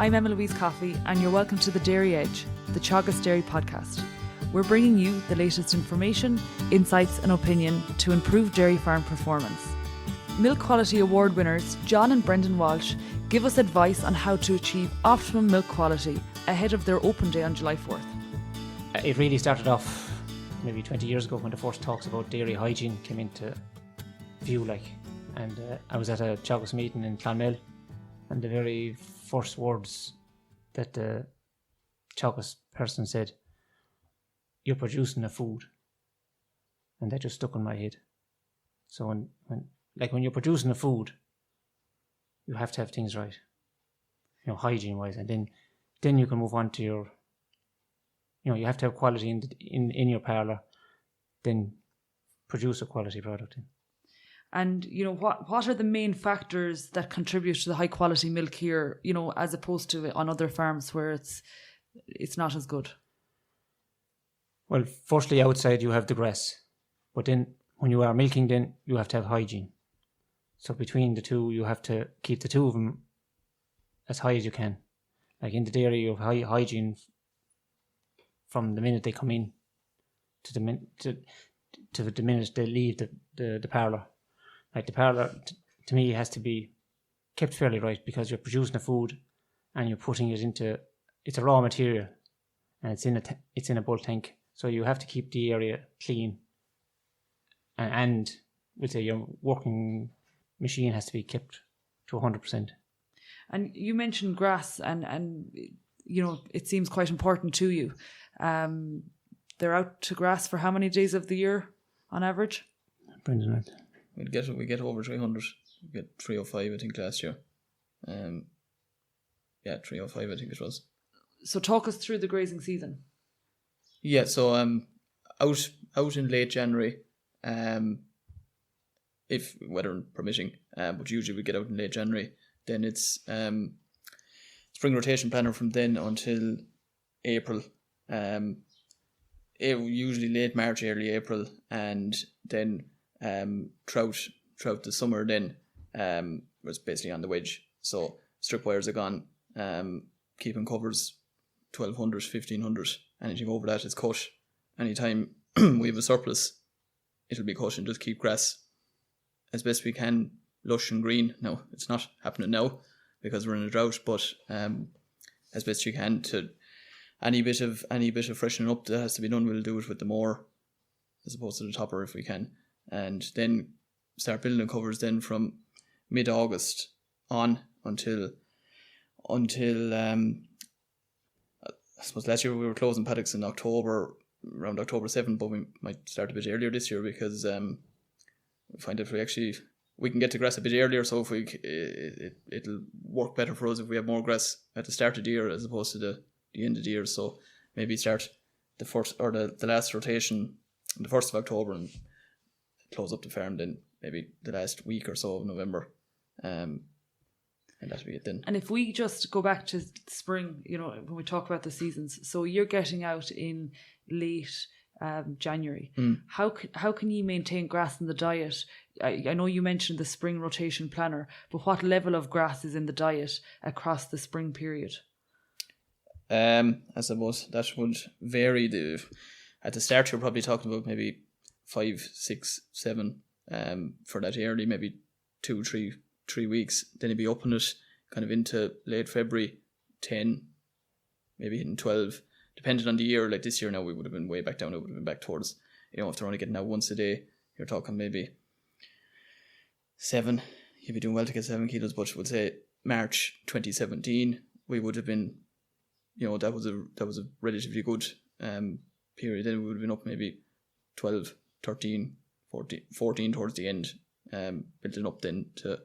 I'm Emma Louise Coffey, and you're welcome to The Dairy Edge, the Teagasc Dairy podcast. We're bringing you the latest information, insights and opinion to improve dairy farm performance. Milk Quality Award winners John and Brendan Walsh give us advice on how to achieve optimum milk quality ahead of their open day on July 4th. It really started off maybe 20 years ago when the first talks about dairy hygiene came into view, and I was at a Teagasc meeting in Clonmel, and the very first words that the Teagasc person said, "You're producing a food," and that just stuck in my head. So when you're producing a food, you have to have things right, hygiene wise, and then you can move on to your, you have to have quality in your parlour, then produce a quality product. And, what are the main factors that contribute to the high quality milk here, as opposed to on other farms where it's not as good? Well, firstly, outside you have the grass, but then when you are milking, then you have to have hygiene. So between the two, you have to keep the two of them as high as you can. Like in the dairy, you have high hygiene from the minute they come in to the minute they leave the parlour. Like the parlour, to me, has to be kept fairly right, because you're producing a food and you're putting it into, it's a raw material, and it's in a bulk tank. So you have to keep the area clean, and we'll say your working machine has to be kept to 100%. And you mentioned grass, and it seems quite important to you. They're out to grass for how many days of the year on average? Brendan, right? We get over 300. We get 305, I think, last year. 305, I think it was. So talk us through the grazing season. Yeah, so out in late January, if weather permitting, but usually we get out in late January. Then it's spring rotation planner from then until April. Usually late March, early April, and then throughout the summer. Then was basically on the wedge. So strip wires are gone. Keeping covers 1200, 1500. Anything over that is cut. Anytime we have a surplus, it'll be cut and just keep grass as best we can, lush and green. No, it's not happening now because we're in a drought, but as best you can, to any bit of freshening up that has to be done, we'll do it with the mower as opposed to the topper if we can, and then start building covers then from mid-August on until I suppose last year we were closing paddocks in October, around October 7th, but we might start a bit earlier this year because we find if we can get to grass a bit earlier, so if it'll work better for us if we have more grass at the start of the year as opposed to the end of the year. So maybe start the first or the last rotation on the 1st of October and close up the farm then maybe the last week or so of November. And that'll be it then. And if we just go back to spring, when we talk about the seasons, so you're getting out in late January. How can you maintain grass in the diet? I know you mentioned the spring rotation planner, but what level of grass is in the diet across the spring period? I suppose that would vary. At the start, you're probably talking about maybe 5, 6, 7 for that early, maybe 2, 3 weeks. Then you'd be upping it kind of into late February, 10, maybe hitting 12, depending on the year. Like this year now, we would have been way back down. It would have been back towards, if they're only getting out once a day, you're talking maybe 7. You'd be doing well to get 7 kilos, but we'll say March 2017, we would have been, that was a relatively good period. Then we would have been up maybe 12, 13, 14 towards the end, building up then to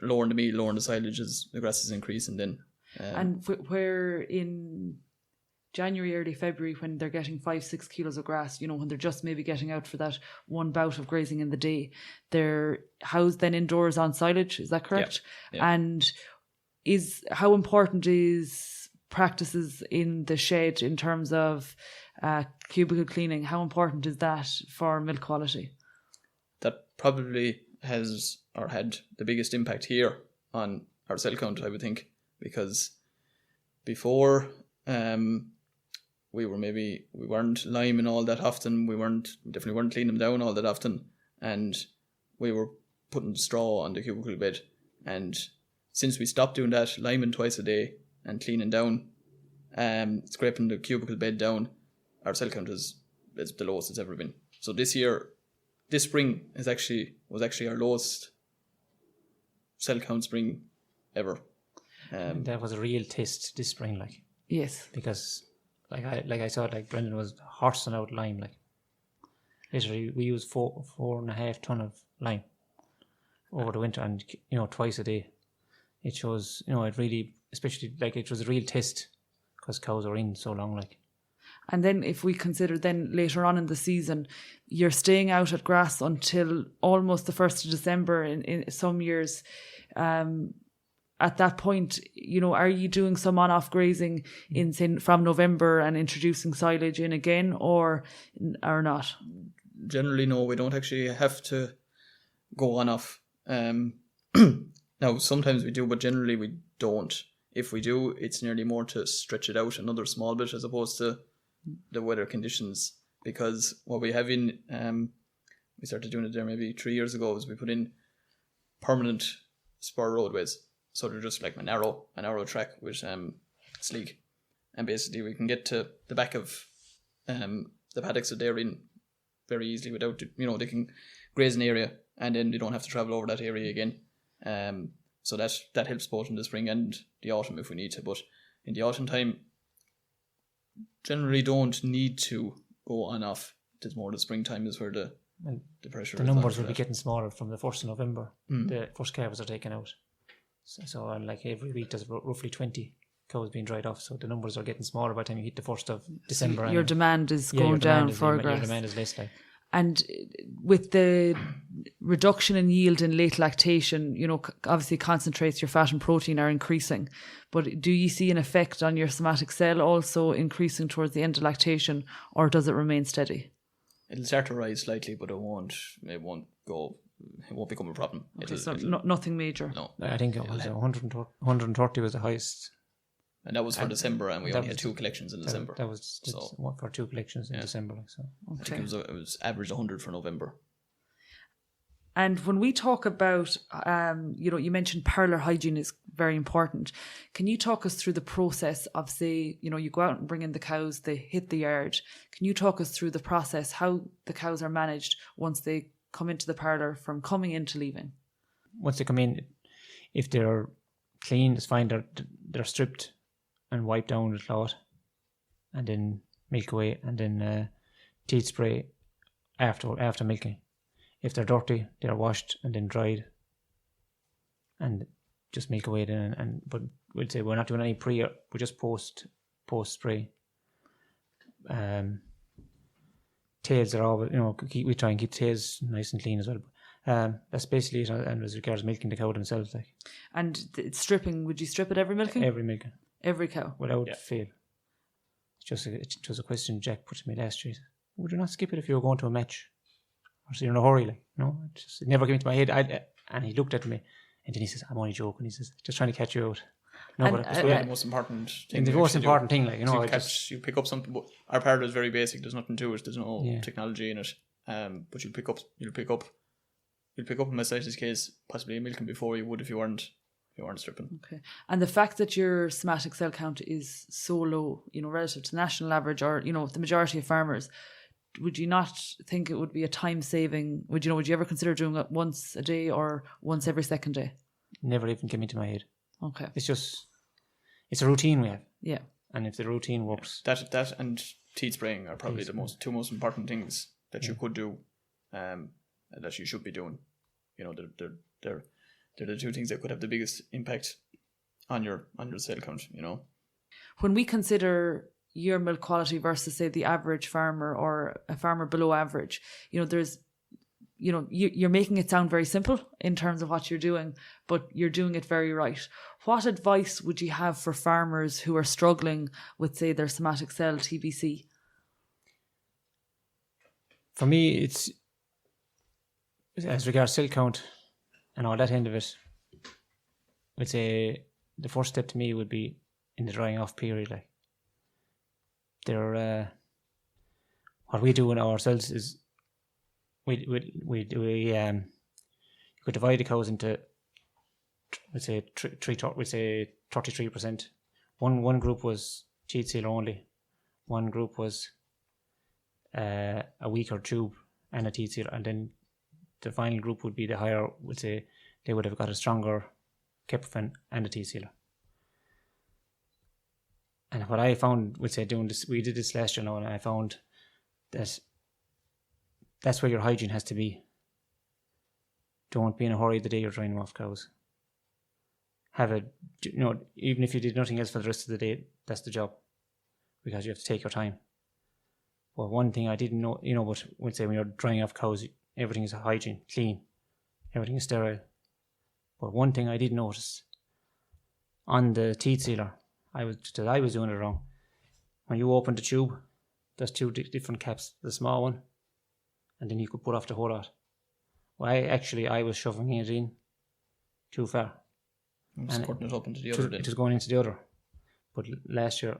lowering the meal, lowering the silage as the grass is increasing then. And where in January, early February, when they're getting 5-6 kilos of grass, when they're just maybe getting out for that one bout of grazing in the day, they're housed then indoors on silage, is that correct? Yeah. And how important is practices in the shed in terms of cubicle cleaning? How important is that for milk quality? That probably has or had the biggest impact here on our cell count, I would think, because before, we weren't liming all that often. We definitely weren't cleaning them down all that often, and we were putting straw on the cubicle bed. And since we stopped doing that, liming twice a day and cleaning down, scraping the cubicle bed down, our cell count is the lowest it's ever been. So this spring was actually our lowest cell count spring ever. And that was a real test this spring, like. Yes. Because like I saw, like Brendan was horsing out lime, like. Literally, we used 4.5 ton of lime over the winter, and twice a day. It shows, it really, especially like it was a real test because cows are in so long, like. And then if we consider then later on in the season, you're staying out at grass until almost the 1st of December in some years. At that point, are you doing some on-off grazing from November and introducing silage in again or not? Generally, no, we don't actually have to go on-off. Now, sometimes we do, but generally we don't. If we do, it's nearly more to stretch it out another small bit as opposed to the weather conditions. Because what we have in, we started doing it there maybe 3 years ago, is we put in permanent spur roadways. So they're just like a narrow track with sleek. And basically we can get to the back of the paddocks that they're in very easily without, they can graze an area and then they don't have to travel over that area again. So that helps both in the spring and the autumn if we need to. But in the autumn time, generally don't need to go on off. It's more the springtime is where the pressure is. The numbers will be getting smaller from the 1st of November. The first calves are taken out. So like every week there's roughly 20 cows being dried off. So the numbers are getting smaller by the time you hit the 1st of December. So your demand is going down for grass. Your demand is less, like. And with the reduction in yield in late lactation, obviously concentrates, your fat and protein are increasing. But do you see an effect on your somatic cell also increasing towards the end of lactation, or does it remain steady? It'll start to rise slightly, but it won't become a problem. Okay, nothing major. No. I think it was 130 was the highest. And that was for December, and we only had 2 collections in December. That was for 2 collections in December. Like, so. Okay. I think it was average 100 for November. And when we talk about, you mentioned parlour hygiene is very important. Can you talk us through the process of, say, you go out and bring in the cows, they hit the yard. Can you talk us through the process, how the cows are managed once they come into the parlour from coming in to leaving? Once they come in, if they're clean, it's fine. They're stripped and wiped down with cloth, and then milk away, and then teeth spray after milking. If they're dirty, they're washed and then dried, and just milk away then. But we'd say we're not doing any pre, we're just post spray. Tails are all, we try and keep tails nice and clean as well. That's basically it, and as regards milking the cow themselves, like. And stripping, would you strip at every milking? Every milking. Every cow? Without fail. It was a question Jack put to me last year. Would you not skip it if you were going to a match? Or so you're in a hurry, like, no? It never came into my head. And he looked at me, and then he says, I'm only joking. He says, just trying to catch you out. No, but it's the most important thing. The most important thing, like, you pick up something. Our parlour is very basic. There's nothing to it. There's no technology in it. But you'll pick up a mastitis case, possibly a milking before you would if you weren't stripping. Okay. And the fact that your somatic cell count is so low, relative to the national average, or the majority of farmers, would you not think it would be a time saving? Would you ever consider doing it once a day or once every second day? Never even came into my head. Okay. It's a routine we have. Yeah. And if the routine works. That and teeth spraying are probably the two most important things that you could do, that you should be doing. They're the 2 things that could have the biggest impact on your cell count, When we consider your milk quality versus, say, the average farmer or a farmer below average, there's, you're making it sound very simple in terms of what you're doing, but you're doing it very right. What advice would you have for farmers who are struggling with, say, their somatic cell TBC? For me, it's, as regards cell count and all that end of it, I'd say the first step to me would be in the drying off period. Like they're what we do in ourselves is we you could divide the cows into, let's say 33%. One group was teat sealer only. One group was a weaker tube and a teat sealer, and then the final group would be the higher. Would say they would have got a stronger Keprofan and a teat sealer. And what I found, would say doing this, we did this last year now, and I found that that's where your hygiene has to be. Don't be in a hurry the day you're drying off cows. Have a, even if you did nothing else for the rest of the day, that's the job, because you have to take your time. Well, one thing I didn't know, but would say when you're drying off cows, everything is hygiene, clean, everything is sterile. But one thing I did notice on the teat sealer, I was doing it wrong. When you open the tube, there's two different caps, the small one, and then you could put off the whole lot. Well, I was shoving it in too far. And cutting it up into the other. It was going into the other. But last year,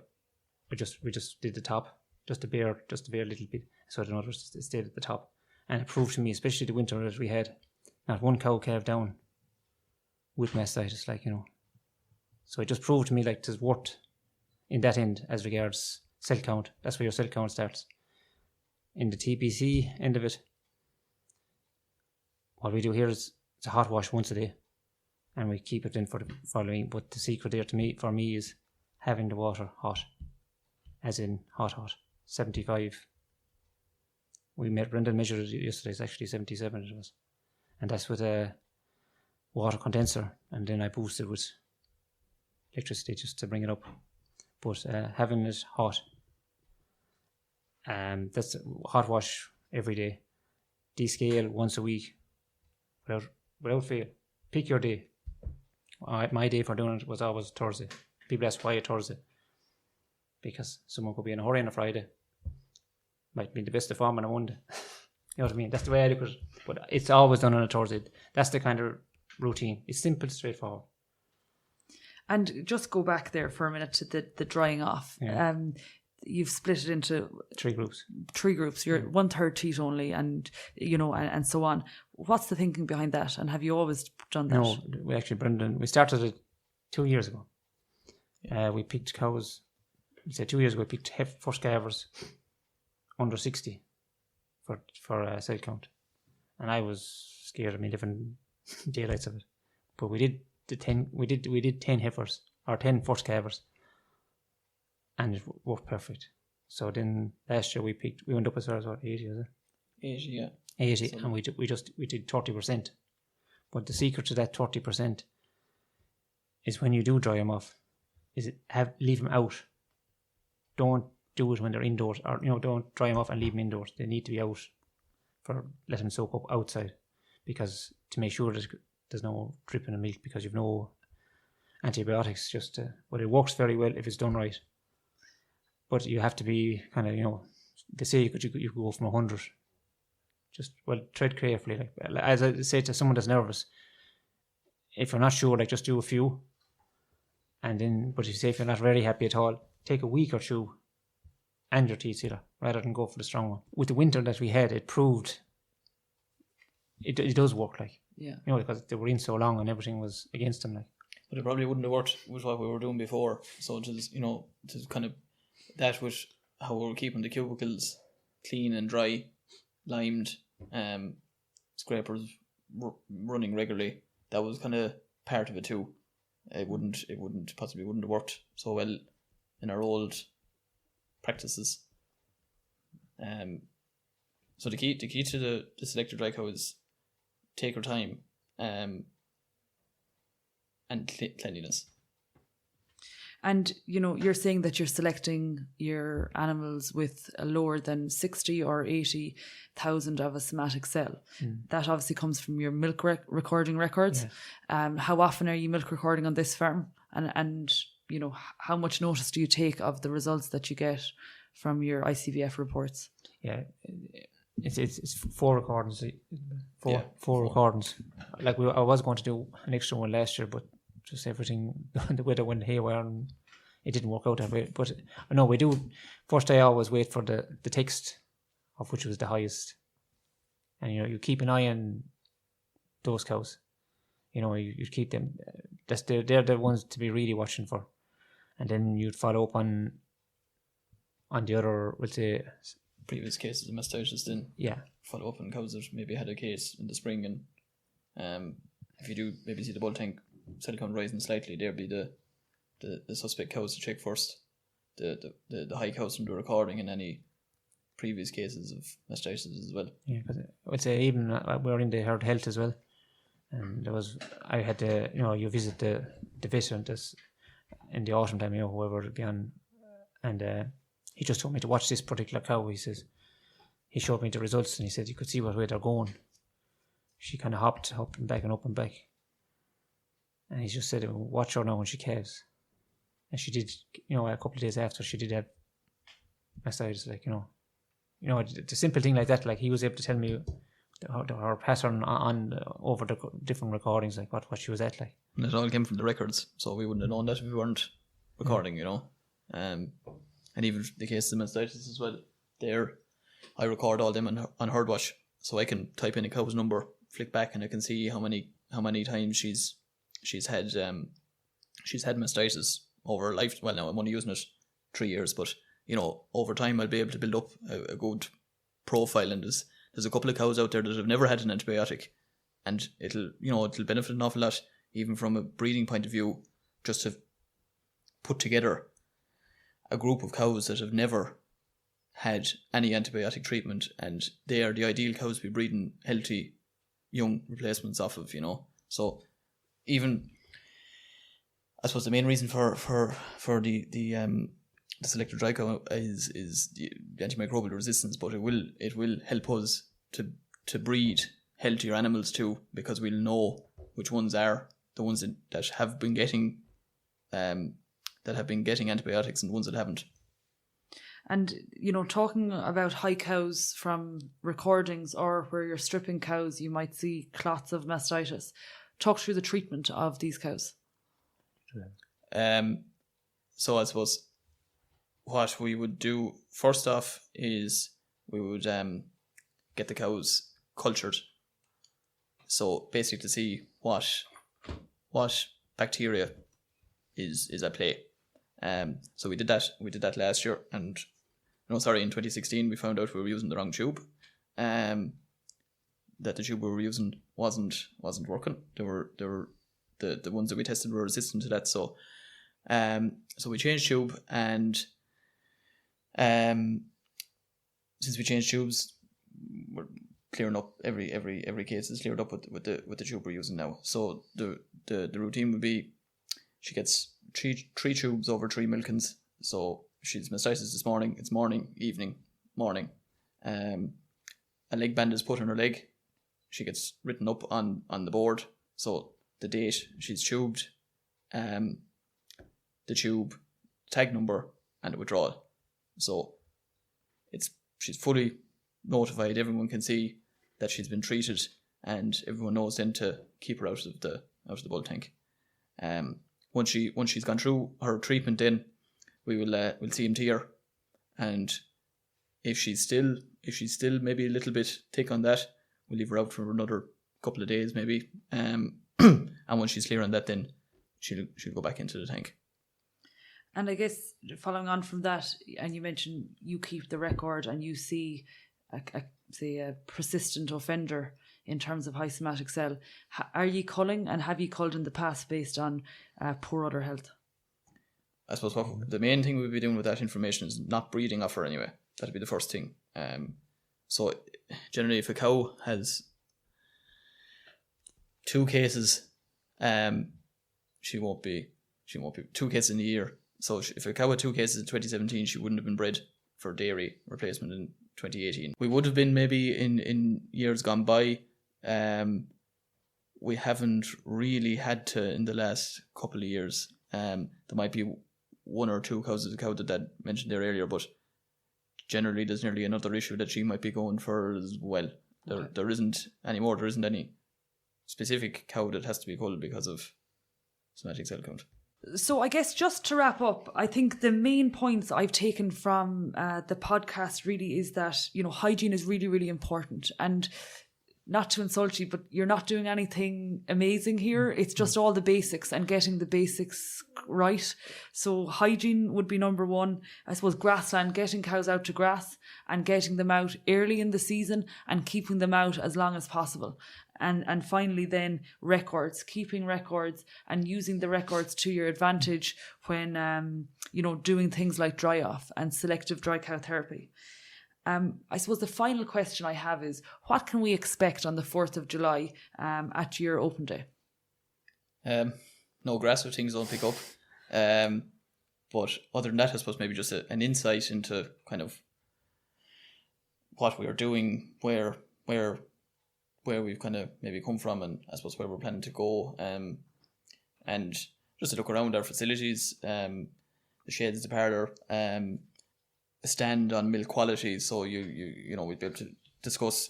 we just did the top, just a bare little bit, so the others stayed at the top. And it proved to me, especially the winter that we had, not one cow calved down with mastitis, So it just proved to me like there's worth in that end as regards cell count. That's where your cell count starts. In the TPC end of it, what we do here is it's a hot wash once a day, and we keep it in for the following. But the secret there for me is having the water hot, as in hot, 75. Brendan measured it yesterday. It's actually 77 it was, and that's with a water condenser, and then I boosted with electricity just to bring it up. But having it hot, that's a hot wash every day. Descale once a week, without fail. Pick your day. My day for doing it was always Thursday. People ask why a Thursday, because someone could be in a hurry on a Friday, might be the best of form on a Monday. You know what I mean? That's the way I look at it. But it's always done on a Thursday. That's the kind of routine. It's simple, straightforward. And just go back there for a minute to the drying off. Yeah. You've split it into three groups. You're 1/3 teat only, and and so on. What's the thinking behind that? And have you always done that? No, we started it 2 years ago. We picked cows. Say 2 years ago, we picked first calvers under 60 for cell count, and I was scared of me living daylights of it. But we did the 10. We did 10 heifers or 10 first calvers, and it worked perfect. So then last year we went up as far as 80, was it? 80, yeah. 80, and we did 30%. But the secret to that 30% is when you do dry them off, leave them out. Don't do it when they're indoors, or don't dry them off and leave them indoors. They need to be out let them soak up outside, because to make sure there's no dripping of milk, because you've no antibiotics. But it works very well if it's done right. But you have to be kind of, they say you could go from 100. Tread carefully. Like, as I say to someone that's nervous, if you're not sure, just do a few. And then, but if you're not very happy at all, take a week or two and your teat sealer, rather than go for the strong one. With the winter that we had, it proved it does work, because they were in so long and everything was against them, But it probably wouldn't have worked with what we were doing before. So to kind of that with how we were keeping the cubicles clean and dry, limed, scrapers running regularly. That was kind of part of it too. It wouldn't have worked so well in our old practices. So the key to the selected dry cow is take your time, and cleanliness. And you're saying that you're selecting your animals with a lower than 60 or 80,000 of a somatic cell. That obviously comes from your milk recording records. Yeah. How often are you milk recording on this farm? And how much notice do you take of the results that you get from your ICVF reports? Yeah, it's 4 recordings. Four recordings. I was going to do an extra one last year, but just everything, the weather went haywire, and it didn't work out that way. But no, we do. First, I always wait for the text of which was the highest, and you keep an eye on those cows. You keep them. They're the ones to be really watching for, and then you'd follow up on the other, we'll say, previous cases of mastitis. Then follow up on cows that maybe had a case in the spring, and if you do maybe see the bull tank cell count rising slightly, there'll be the suspect cows to check first. The high cows from the recording and any previous cases of mastitis as well. Yeah, because I would say even we're in the herd health as well, and I had to you visit the vet in the autumn time, whoever would be on, and he just told me to watch this particular cow. He says he showed me the results and he said you could see what way they're going. She kind of hopped up and back and up and back, and he just said watch her now when she calves. And she did, a couple of days after, she did have mastitis, the simple thing like that, like he was able to tell me her pattern on over the different recordings, like what she was at, like. And it all came from the records, so we wouldn't have known that if we weren't recording, And even the cases of mastitis as well, I record all them on HerdWatch, so I can type in a cow's number, flick back, and I can see how many times she's had mastitis over life. Well, now I'm only using it 3 years, but over time I'll be able to build up a good profile. And there's a couple of cows out there that have never had an antibiotic, and it'll benefit an awful lot, even from a breeding point of view, just to put together a group of cows that have never had any antibiotic treatment, and they are the ideal cows to be breeding healthy young replacements off of. So even, I suppose, the main reason for the selected dry cow is the antimicrobial resistance, but it will help us to breed healthier animals too, because we'll know which ones are the ones that have been getting antibiotics and the ones that haven't. And talking about high cows from recordings, or where you're stripping cows, you might see clots of mastitis. Talk through the treatment of these cows. So I suppose what we would do first off is we would get the cows cultured. So basically to see what bacteria is at play. So we did that last year, and in 2016 we found out we were using the wrong tube. That the tube we were using wasn't working. They were the ones that we tested were resistant to that. So we changed tube, and since we changed tubes, we're clearing up every case is cleared up with the tube we're using now. So the routine would be she gets three tubes over 3 milkings. So she's mastitis this morning. It's morning, evening, morning. A leg band is put on her leg. She gets written up on the board. So the date she's tubed, the tube, tag number, and the withdrawal. So she's fully notified. Everyone can see that she's been treated, and everyone knows then to keep her out of the bull tank. Once she's gone through her treatment, then we'll CMT her, and if she's still maybe a little bit thick on that, we'll leave her out for another couple of days maybe. And once she's clear on that, then she'll go back into the tank. And I guess following on from that, and you mentioned you keep the record and you see a persistent offender in terms of high somatic cell. Are you culling, and have you culled in the past based on poor udder health? I suppose the main thing we'll be doing with that information is not breeding off her anyway. That'll be the first thing. So generally, if a cow has 2 cases, she won't be 2 cases in a year. So if a cow had 2 cases in 2017, she wouldn't have been bred for dairy replacement in 2018. We would have been maybe in years gone by. We haven't really had to in the last couple of years. There might be 1 or 2 cows, as the cow that Dad mentioned there earlier, but generally there's nearly another issue that she might be going for as well. There isn't anymore. There isn't any specific cow that has to be culled because of somatic cell count. So I guess just to wrap up, I think the main points I've taken from the podcast really is that, hygiene is really, really important. And not to insult you, but you're not doing anything amazing here. It's just all the basics and getting the basics right. So hygiene would be number one. I suppose grassland, getting cows out to grass and getting them out early in the season and keeping them out as long as possible. And finally then records, keeping records and using the records to your advantage when, doing things like dry off and selective dry cow therapy. I suppose the final question I have is, what can we expect on the 4th of July at your open day? No grass or things don't pick up. But other than that, I suppose maybe just an insight into kind of what we are doing, where we've kind of maybe come from, and I suppose where we're planning to go. And just to look around our facilities, the sheds, the parlour, a stand on milk quality, so we'd be able to discuss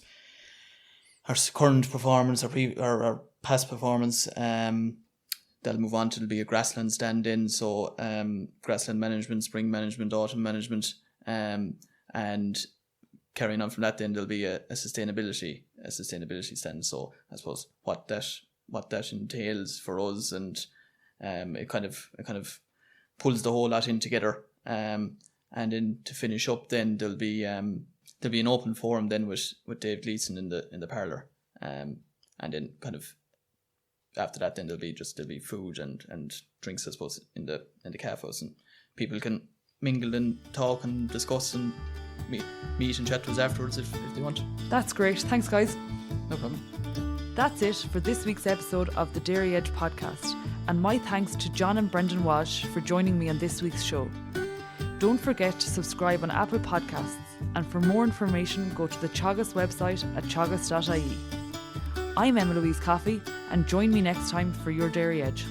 our current performance, our past performance. That'll move on to be a grassland stand in, so grassland management, spring management, autumn management, and carrying on from that, then there'll be a sustainability stand. So I suppose what that entails for us, and it kind of pulls the whole lot in together. And then to finish up, then there'll be an open forum then with Dave Gleeson in the parlour, and then kind of after that, then there'll be food and drinks, I suppose, in the calf house, and people can mingle and talk and discuss and meet and chat to us afterwards if they want. That's great. Thanks, guys. No problem. That's it for this week's episode of the Dairy Edge podcast, and my thanks to John and Brendan Walsh for joining me on this week's show. Don't forget to subscribe on Apple Podcasts, and for more information go to the Teagasc website at teagasc.ie. I'm Emma Louise Coffey, and join me next time for your Dairy Edge.